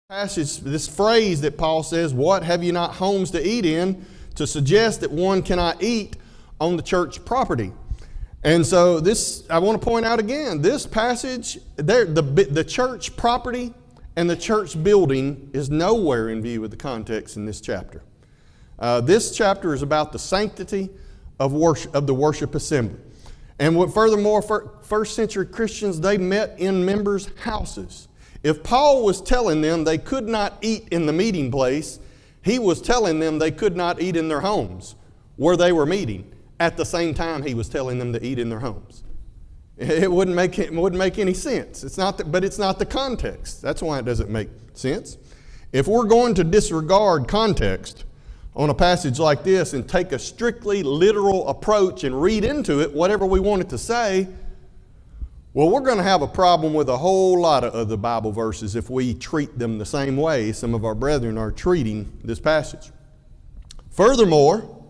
Passage, this phrase that Paul says, "What, have you not homes to eat in?" to suggest that one cannot eat on the church property. And so this, I want to point out again, this passage, the church property and the church building is nowhere in view of the context in this chapter. This chapter is about the sanctity of worship, of the worship assembly. And furthermore, first century Christians, they met in members' houses. If Paul was telling them they could not eat in the meeting place, he was telling them they could not eat in their homes where they were meeting at the same time he was telling them to eat in their homes. It wouldn't make any sense. But it's not the context. That's why it doesn't make sense. If we're going to disregard context on a passage like this and take a strictly literal approach and read into it whatever we want it to say, well, we're going to have a problem with a whole lot of other Bible verses if we treat them the same way some of our brethren are treating this passage. Furthermore,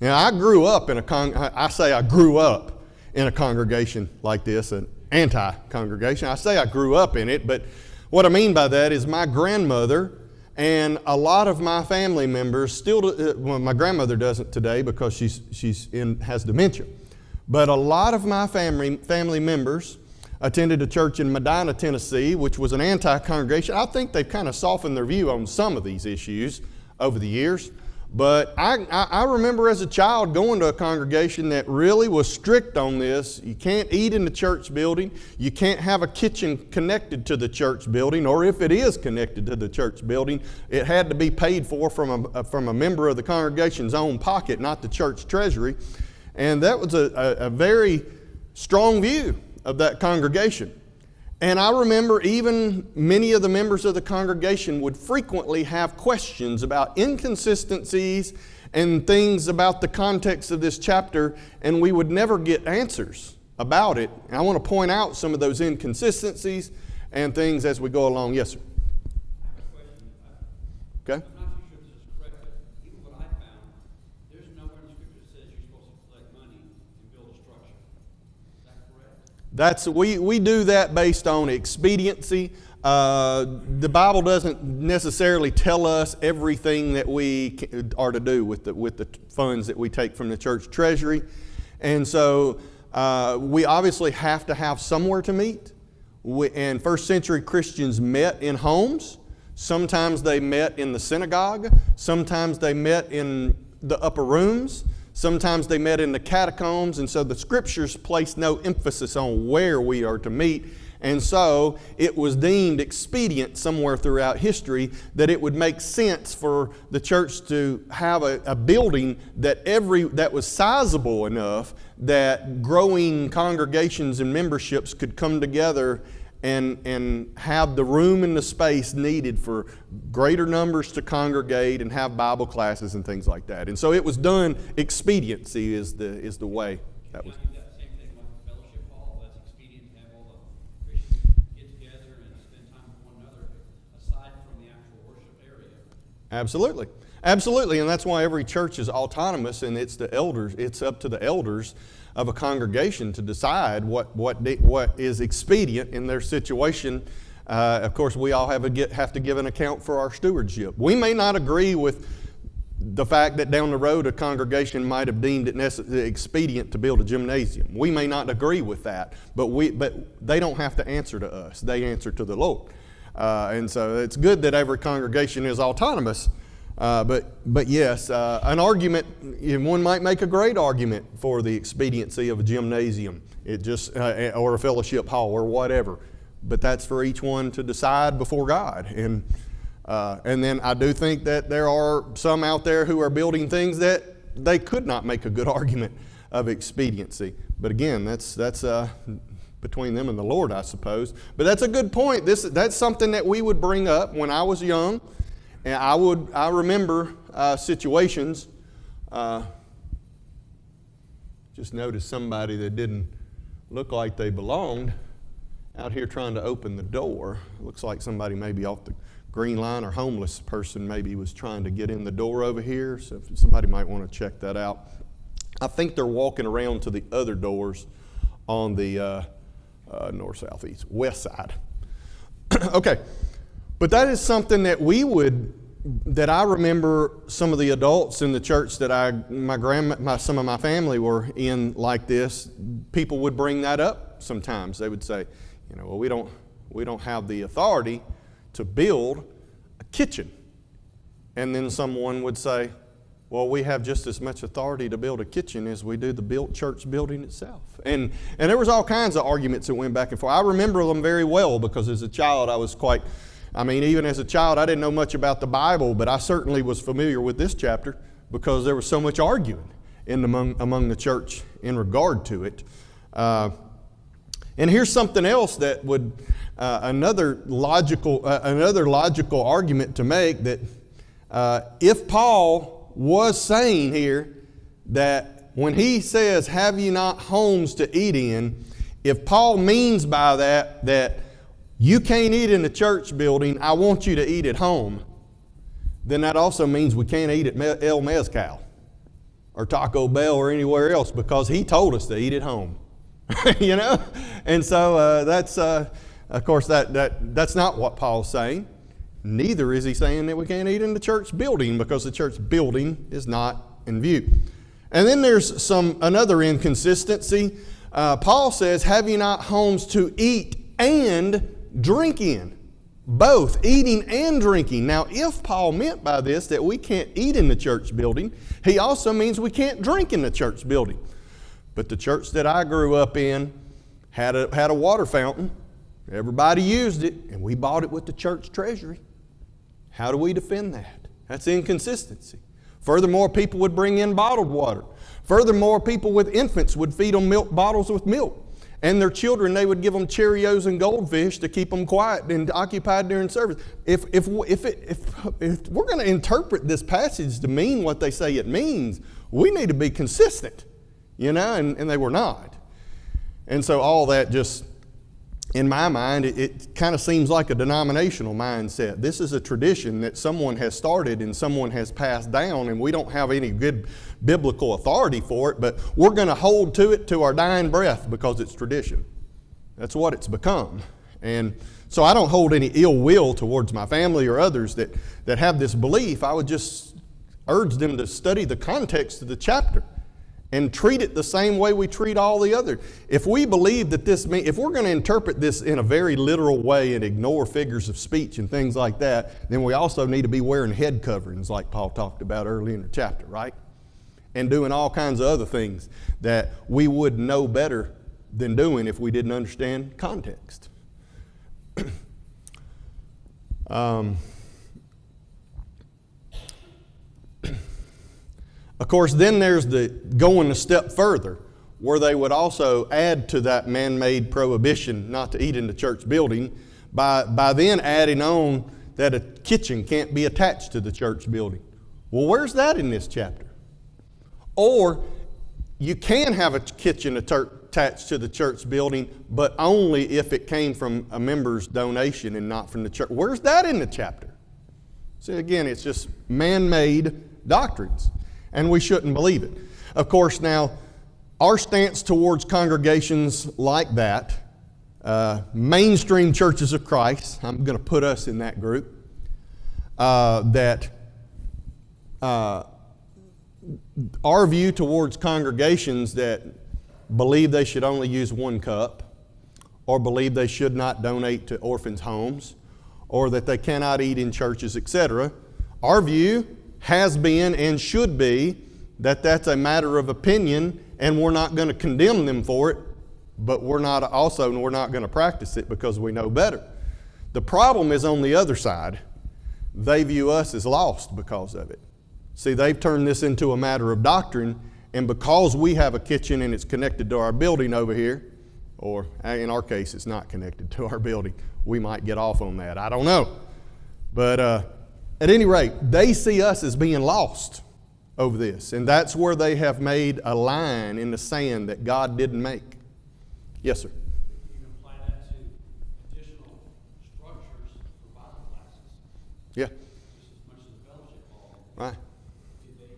I grew up in I grew up in a congregation like this, an anti-congregation. I say I grew up in it, but what I mean by that is my grandmother and a lot of my family members still, well, my grandmother doesn't today because has dementia. But a lot of my family members attended a church in Medina, Tennessee, which was an anti-congregation. I think they've kind of softened their view on some of these issues over the years. But I remember as a child going to a congregation that really was strict on this. You can't eat in the church building. You can't have a kitchen connected to the church building, or if it is connected to the church building, it had to be paid for from a member of the congregation's own pocket, not the church treasury. And that was a very strong view of that congregation. And I remember even many of the members of the congregation would frequently have questions about inconsistencies and things about the context of this chapter, and we would never get answers about it. And I want to point out some of those inconsistencies and things as we go along. Yes, sir. I have a question. Okay. I'm not too sure if this is correct, but even what I found, there's nowhere in the scripture that says you're supposed to collect money and build a structure. Is that correct? We do that based on expediency. The Bible doesn't necessarily tell us everything that we are to do with the funds that we take from the church treasury. And so we obviously have to have somewhere to meet. And first century Christians met in homes. Sometimes they met in the synagogue. Sometimes they met in the upper rooms. Sometimes they met in the catacombs. And so the scriptures place no emphasis on where we are to meet. And so it was deemed expedient somewhere throughout history that it would make sense for the church to have a building that was sizable enough that growing congregations and memberships could come together and have the room and the space needed for greater numbers to congregate and have Bible classes and things like that. And so it was done, expediency is the way that was. That same thing like the fellowship hall, that's expedient to have all the Christians get together and spend time with one another aside from the actual worship area. Absolutely. Absolutely, and that's why every church is autonomous, and it's up to the elders of a congregation to decide what is expedient in their situation. Of course, we all have to give an account for our stewardship. We may not agree with the fact that down the road a congregation might have deemed it expedient to build a gymnasium. We may not agree with that, but they don't have to answer to us. They answer to the Lord. And so it's good that every congregation is autonomous. But yes, an argument, one might make a great argument for the expediency of a gymnasium, or a fellowship hall or whatever. But that's for each one to decide before God. And then I do think that there are some out there who are building things that they could not make a good argument of expediency. But again, that's between them and the Lord, I suppose. But that's a good point. That's something that we would bring up when I was young. And I remember situations, just noticed somebody that didn't look like they belonged out here trying to open the door. It looks like somebody maybe off the Green Line or homeless person maybe was trying to get in the door over here. So if somebody might want to check that out. I think they're walking around to the other doors on the north, south, east, west side. Okay. But that is something that I remember some of the adults in the church that some of my family were in like this. People would bring that up sometimes. They would say, well, we don't have the authority to build a kitchen. And then someone would say, well, we have just as much authority to build a kitchen as we do the church building itself. And there was all kinds of arguments that went back and forth. I remember them very well because as a child even as a child I didn't know much about the Bible, but I certainly was familiar with this chapter because there was so much arguing among the church in regard to it. And here's something else that would, another logical argument to make, that if Paul was saying here that when he says, have you not homes to eat in, if Paul means by that you can't eat in the church building, I want you to eat at home, then that also means we can't eat at El Mezcal or Taco Bell or anywhere else because he told us to eat at home. And so that's of course that's not what Paul's saying. Neither is he saying that we can't eat in the church building because the church building is not in view. And then there's another inconsistency. Paul says, have you not homes to eat and drink in? Both, eating and drinking. Now, if Paul meant by this that we can't eat in the church building, he also means we can't drink in the church building. But the church that I grew up in had a water fountain. Everybody used it, and we bought it with the church treasury. How do we defend that? That's inconsistency. Furthermore, people would bring in bottled water. Furthermore, people with infants would feed them milk bottles with milk. And their children, they would give them Cheerios and goldfish to keep them quiet and occupied during service. If we're going to interpret this passage to mean what they say it means, we need to be consistent, and they were not. And so all that just, in my mind, it kind of seems like a denominational mindset. This is a tradition that someone has started and someone has passed down, and we don't have any good biblical authority for it, but we're going to hold to it to our dying breath because it's tradition. That's what it's become. And so I don't hold any ill will towards my family or others that have this belief. I would just urge them to study the context of the chapter and treat it the same way we treat all the other. If we believe that if we're going to interpret this in a very literal way and ignore figures of speech and things like that, then we also need to be wearing head coverings like Paul talked about early in the chapter, right? And doing all kinds of other things that we would know better than doing if we didn't understand context. Of course, then there's the going a step further, where they would also add to that man-made prohibition not to eat in the church building by then adding on that a kitchen can't be attached to the church building. Well, where's that in this chapter? Or you can have a kitchen attached to the church building, but only if it came from a member's donation and not from the church. Where's that in the chapter? See, again, it's just man-made doctrines. And we shouldn't believe it. Of course, now, our stance towards congregations like that, mainstream churches of Christ, I'm going to put us in that group, our view towards congregations that believe they should only use one cup, or believe they should not donate to orphans' homes, or that they cannot eat in churches, etc., our view has been and should be that that's a matter of opinion, and we're not going to condemn them for it, but we're not going to practice it because we know better. The problem is on the other side. They view us as lost because of it. See, they've turned this into a matter of doctrine, and because we have a kitchen and it's connected to our building over here, or in our case it's not connected to our building, we might get off on that. I don't know. But at any rate, they see us as being lost over this. And that's where they have made a line in the sand that God didn't make. Yes, sir. You can apply that to additional structures for Bible classes. Yeah. Just as much as the fellowship hall. Right. Did they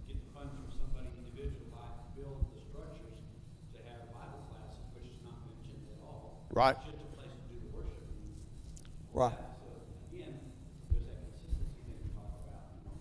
get the funds from somebody individual to build the structures to have Bible classes, which is not mentioned at all? Right. It's just a place to do the worship. Right. So again,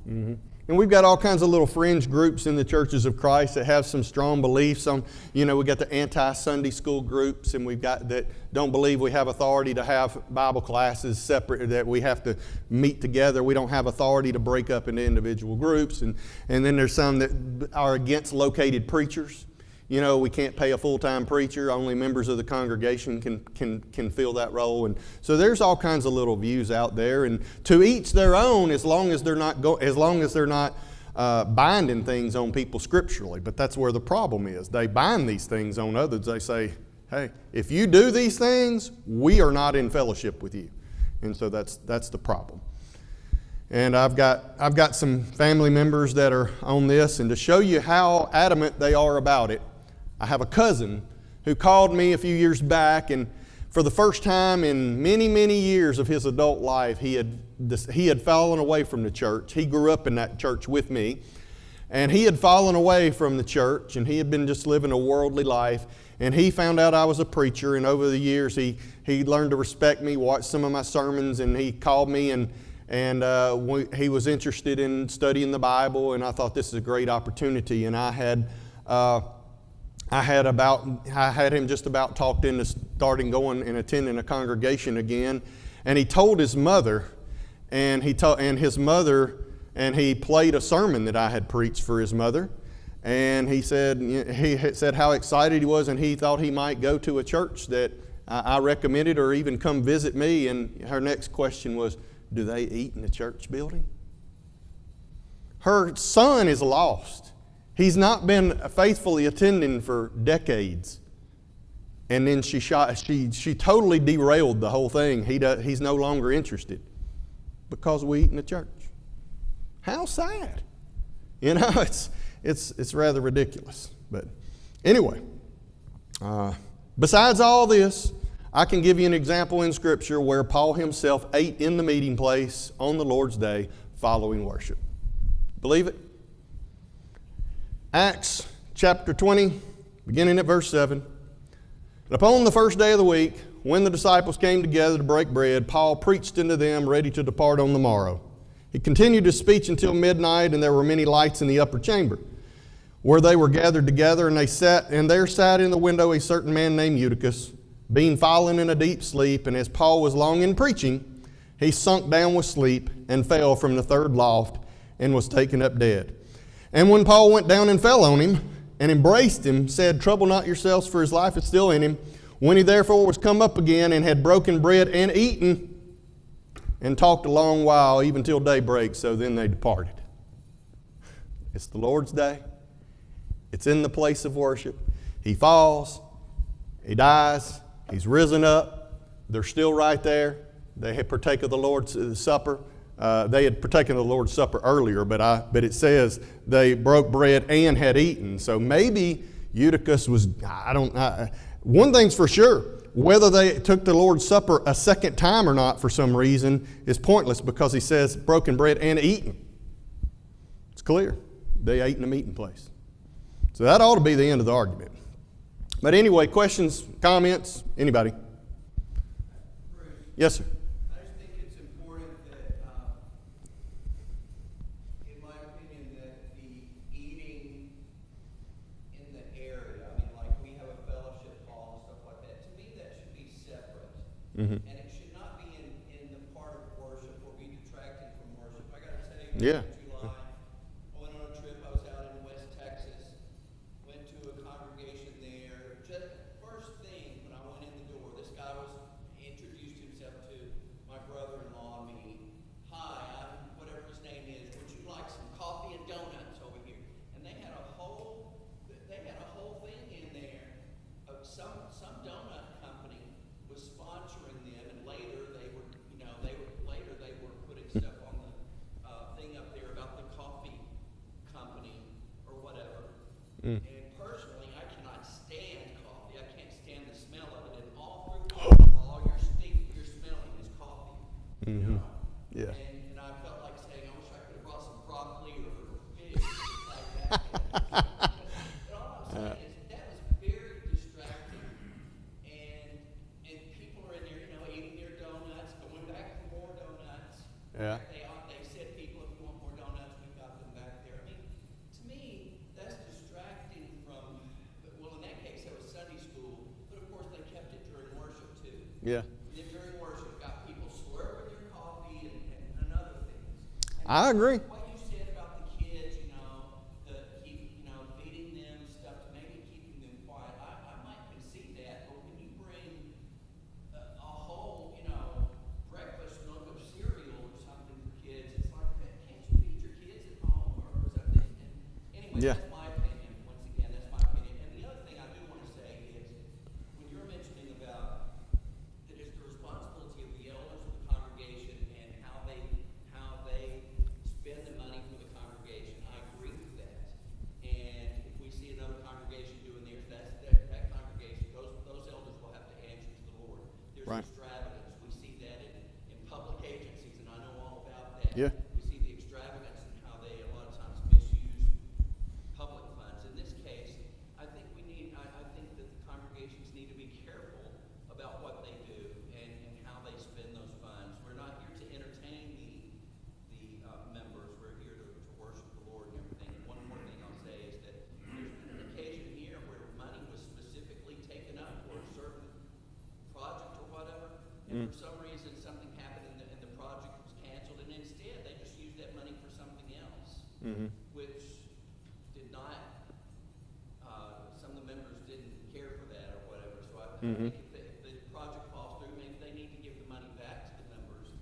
And we've got all kinds of little fringe groups in the churches of Christ that have some strong beliefs. We got the anti-Sunday school groups, and we've got that don't believe we have authority to have Bible classes separate, that we have to meet together. We don't have authority to break up into individual groups. And then there's some that are against located preachers. We can't pay a full-time preacher. Only members of the congregation can fill that role. And so there's all kinds of little views out there. And to each their own, as long as they're not binding things on people scripturally. But that's where the problem is. They bind these things on others. They say, hey, if you do these things, we are not in fellowship with you. And so that's the problem. And I've got some family members that are on this, and to show you how adamant they are about it, I have a cousin who called me a few years back, and for the first time in many, many years of his adult life, he had fallen away from the church. He grew up in that church with me, and he had fallen away from the church, and he had been just living a worldly life, and he found out I was a preacher, and over the years he learned to respect me, watched some of my sermons, and he called me, and he was interested in studying the Bible, and I thought this is a great opportunity, and I had him just about talked into starting going and attending a congregation again, and he told his mother, and he played a sermon that I had preached for his mother, and he said how excited he was, and he thought he might go to a church that I recommended or even come visit me. And her next question was, do they eat in the church building? Her son is lost. He's not been faithfully attending for decades. And then she totally derailed the whole thing. He's no longer interested because we eat in the church. How sad. It's rather ridiculous. But anyway, besides all this, I can give you an example in Scripture where Paul himself ate in the meeting place on the Lord's Day following worship. Believe it? Acts chapter 20, beginning at verse 7. And upon the first day of the week, when the disciples came together to break bread, Paul preached unto them, ready to depart on the morrow. He continued his speech until midnight, and there were many lights in the upper chamber, where they were gathered together, and there sat in the window a certain man named Eutychus, being fallen in a deep sleep, and as Paul was long in preaching, he sunk down with sleep, and fell from the third loft, and was taken up dead. And when Paul went down and fell on him, and embraced him, said, Trouble not yourselves, for his life is still in him. When he therefore was come up again, and had broken bread and eaten, and talked a long while, even till daybreak, so then they departed. It's the Lord's Day. It's in the place of worship. He falls. He dies. He's risen up. They're still right there. They had partaken of the Lord's Supper. They had partaken of the Lord's Supper earlier, but it says they broke bread and had eaten. So maybe Eutychus was, one thing's for sure, whether they took the Lord's Supper a second time or not for some reason is pointless, because he says broken bread and eaten. It's clear. They ate in a meeting place. So that ought to be the end of the argument. But anyway, questions, comments, anybody? Yes, sir. I just think it's important that, in my opinion, that the eating in the area, like we have a fellowship hall and stuff like that, to me that should be separate. Mm-hmm. And it should not be in the part of worship or be detracting from worship. I got to tell you, Yeah. in July, I went on a trip. I was out in West Texas, went to a congregation there. Just first thing when I went in the door, this guy introduced himself to my brother-in-law and me. Hi, I'm whatever his name is. Would you like some coffee and donuts over here? And they had a whole thing in there of some donut company was sponsoring them, and later they were putting stuff on the thing up there about the coffee company or whatever. And personally, I cannot stand coffee. I can't stand the smell of it. And all through work, all you're smelling is coffee. Mm-hmm. Yeah. And I felt like saying, I wish I could have brought some broccoli or fish like that. But all I'm saying is that was very distracting. And people are in there, eating their donuts, going back for more donuts. Yeah. They said, people, if you want more donuts, Yeah. And then during worship, got people slurping their coffee and other things. And I agree. what you said about the kids, feeding them stuff, maybe keeping them quiet, I might concede that. But when you bring a whole, breakfast nook of cereal or something for kids, it's like, can't you feed your kids at home or something? And anyway, Yeah. that's my opinion. Once again, that's my opinion. And the other thing I do want to say is, when you're mentioning about that it's the responsibility of the elders of the congregation and how they spend the money for the congregation, I agree with that. And if we see another congregation doing theirs, that congregation, those elders will have to answer to the Lord. There's Right. extravagance. We see that in public agencies, and I know all about that. Yeah. We see the extravagance and how they a lot of times misuse public funds. In this case, I think that the congregations need to be careful about what they do and how they spend those funds. We're not here to entertain the members. We're here to worship the Lord and everything. And one more thing I'll say is that there's been an occasion here where money was specifically taken up for a certain project or whatever, and for some reason something happened and the project was canceled, and instead they just used that money for something else, which did not. Some of the members didn't care for that or whatever. So I think if the project falls through, maybe they need to give the money back to the members,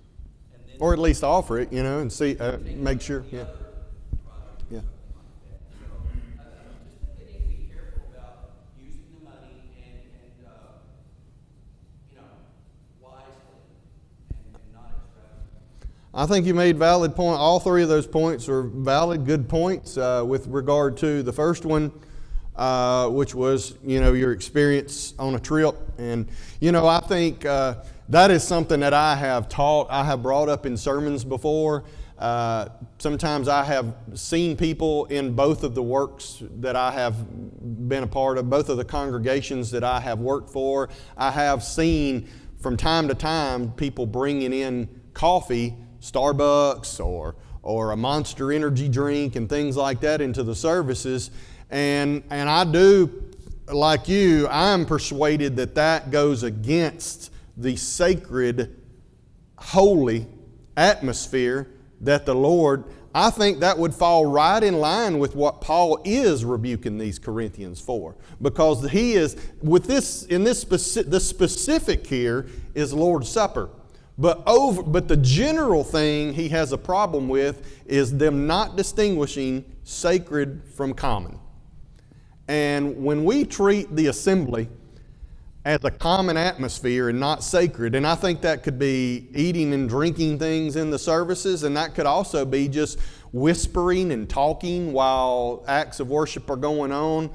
and then Or at least offer it, and see, make sure. the Yeah. other project or Yeah. something like that. So I just think they need to be careful about using the money and wisely and not extravagantly. I think you made valid point. All three of those points are valid, good points with regard to the first one, which was, your experience on a trip. And, I think that is something that I have taught, I have brought up in sermons before. Sometimes I have seen people in both of the works that I have been a part of, both of the congregations that I have worked for. I have seen from time to time people bringing in coffee, Starbucks or a Monster energy drink and things like that into the services. And I do, like you, I'm persuaded that goes against the sacred, holy atmosphere that the Lord, I think that would fall right in line with what Paul is rebuking these Corinthians for. Because he is, the specific here is Lord's Supper. But the general thing he has a problem with is them not distinguishing sacred from common. And when we treat the assembly as a common atmosphere and not sacred, and I think that could be eating and drinking things in the services, and that could also be just whispering and talking while acts of worship are going on.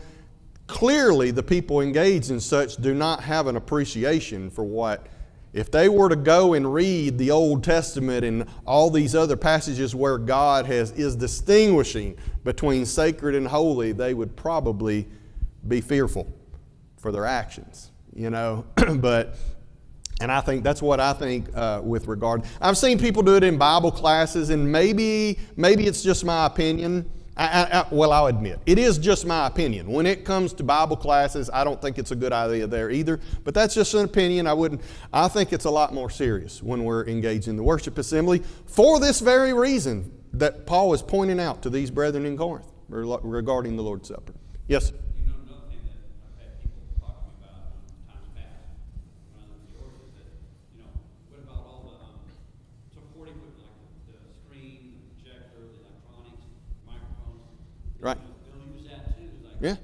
Clearly, the people engaged in such do not have an appreciation for what, if they were to go and read the Old Testament and all these other passages where God is distinguishing between sacred and holy, they would probably be fearful for their actions, But, and I think that's what I think with regard. I've seen people do it in Bible classes, and maybe it's just my opinion. I'll admit, it is just my opinion. When it comes to Bible classes, I don't think it's a good idea there either. But that's just an opinion. I think it's a lot more serious when we're engaged in the worship assembly for this very reason that Paul is pointing out to these brethren in Corinth regarding the Lord's Supper. Yes, sir. Another thing that I've had people talk to me about in times past when I lived in Georgia is that, what about all the support equipment like the screen, the projector, the electronics, microphones? Right. They'll use that too. It's like, Yeah.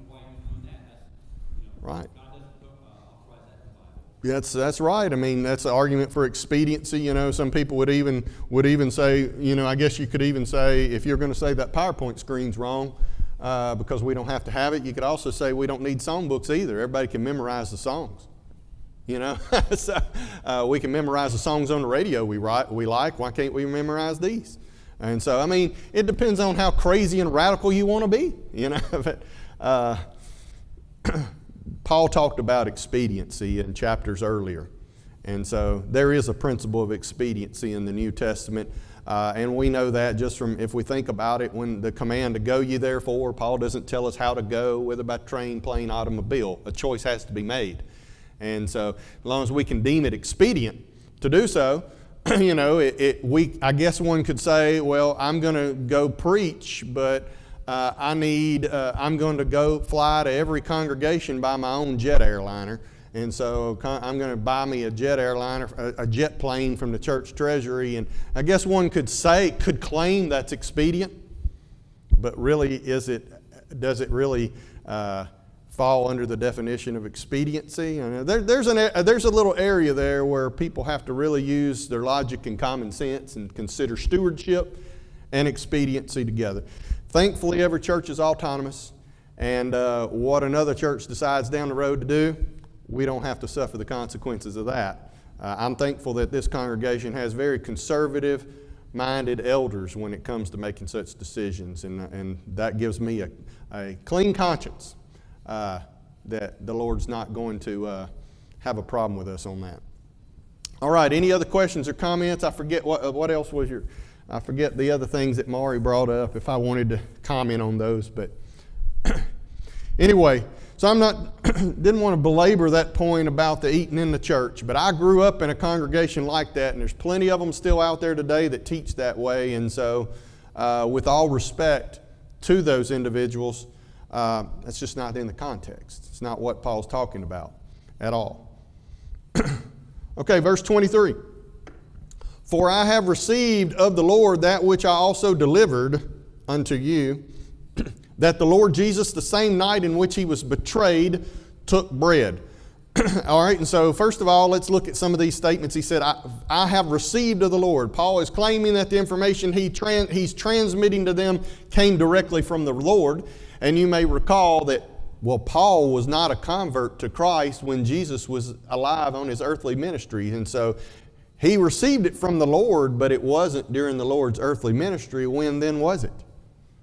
why are you doing that? That's, Right. God doesn't authorize that in the Bible. That's right. I mean, that's an argument for expediency. Some people would even say, I guess you could even say, if you're going to say that PowerPoint screen's wrong because we don't have to have it, you could also say we don't need songbooks either. Everybody can memorize the songs. So we can memorize the songs on the radio we like. Why can't we memorize these? And so, I mean, it depends on how crazy and radical you want to be. But, Paul talked about expediency in chapters earlier. And so there is a principle of expediency in the New Testament. And we know that just from, if we think about it, when the command to go ye therefore, Paul doesn't tell us how to go, whether by train, plane, automobile. A choice has to be made. And so as long as we can deem it expedient to do so, I guess one could say, well, I'm going to go preach, but I'm going to go fly to every congregation by my own jet airliner. And so I'm going to buy me a jet airliner, a jet plane from the church treasury. And I guess one could claim that's expedient, but really does it really fall under the definition of expediency? There's a little area there where people have to really use their logic and common sense and consider stewardship and expediency together. Thankfully, every church is autonomous, and what another church decides down the road to do, we don't have to suffer the consequences of that. I'm thankful that this congregation has very conservative-minded elders when it comes to making such decisions, and that gives me a clean conscience that the Lord's not going to have a problem with us on that. All right, any other questions or comments? I forget what else was I forget the other things that Maury brought up if I wanted to comment on those, but anyway, so didn't want to belabor that point about the eating in the church, but I grew up in a congregation like that, and there's plenty of them still out there today that teach that way, and so with all respect to those individuals, that's just not in the context. It's not what Paul's talking about at all. Okay, verse 23. For I have received of the Lord that which I also delivered unto you, that the Lord Jesus, the same night in which he was betrayed, took bread. All right, and so first of all, let's look at some of these statements. He said, I have received of the Lord. Paul is claiming that the information he's transmitting to them came directly from the Lord. And you may recall that, Paul was not a convert to Christ when Jesus was alive on his earthly ministry. And so he received it from the Lord, but it wasn't during the Lord's earthly ministry. When then was it?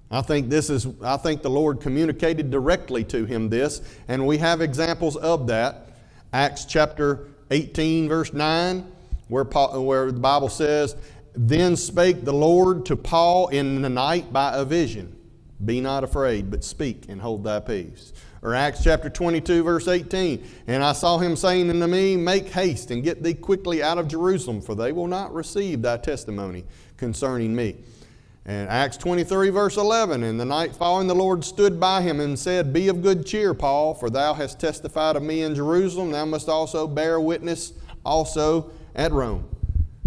I think the Lord communicated directly to him this, and we have examples of that. Acts chapter 18, verse 9, where the Bible says, Then spake the Lord to Paul in the night by a vision. Be not afraid, but speak and hold thy peace. Or Acts chapter 22, verse 18, And I saw him saying unto me, Make haste and get thee quickly out of Jerusalem, for they will not receive thy testimony concerning me. And Acts 23, verse 11, And the night following the Lord stood by him and said, Be of good cheer, Paul, for thou hast testified of me in Jerusalem. Thou must also bear witness also at Rome.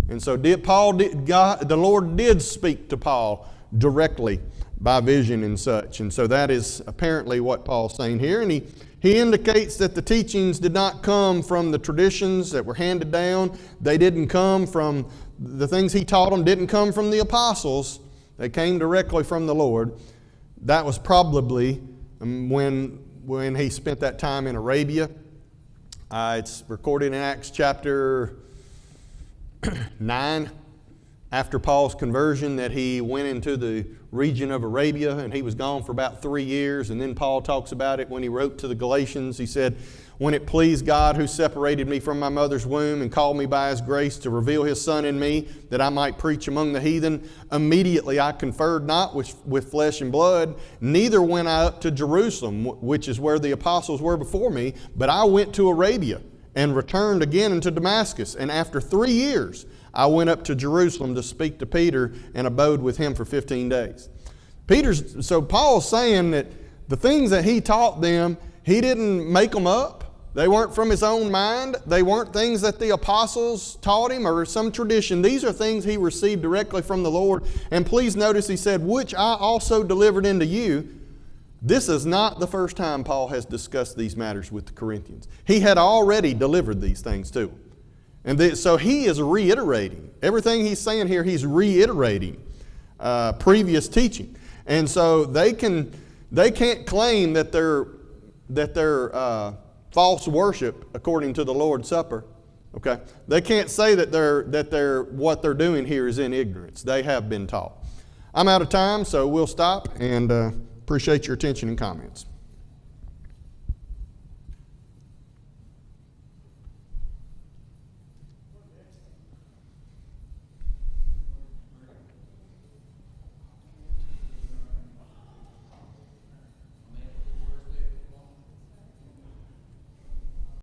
And so the Lord did speak to Paul directly by vision and such. And so that is apparently what Paul's saying here. And he indicates that the teachings did not come from the traditions that were handed down. They didn't come from the things he taught them, didn't come from the apostles. They came directly from the Lord. That was probably when he spent that time in Arabia. It's recorded in Acts chapter 9, after Paul's conversion, that he went into the region of Arabia, and he was gone for about 3 years. And then Paul talks about it when he wrote to the Galatians. He said, When it pleased God, who separated me from my mother's womb and called me by his grace to reveal his Son in me, that I might preach among the heathen, immediately I conferred not with flesh and blood, neither went I up to Jerusalem, which is where the apostles were before me, but I went to Arabia and returned again into Damascus. And after 3 years, I went up to Jerusalem to speak to Peter and abode with him for 15 days. So Paul's saying that the things that he taught them, he didn't make them up. They weren't from his own mind. They weren't things that the apostles taught him or some tradition. These are things he received directly from the Lord. And please notice he said, which I also delivered unto you. This is not the first time Paul has discussed these matters with the Corinthians. He had already delivered these things to them. And so he is reiterating. Everything he's saying here, he's reiterating previous teaching. And so they can't claim that they're false worship according to the Lord's Supper. Okay? They can't say that what they're doing here is in ignorance. They have been taught. I'm out of time, so we'll stop and appreciate your attention and comments.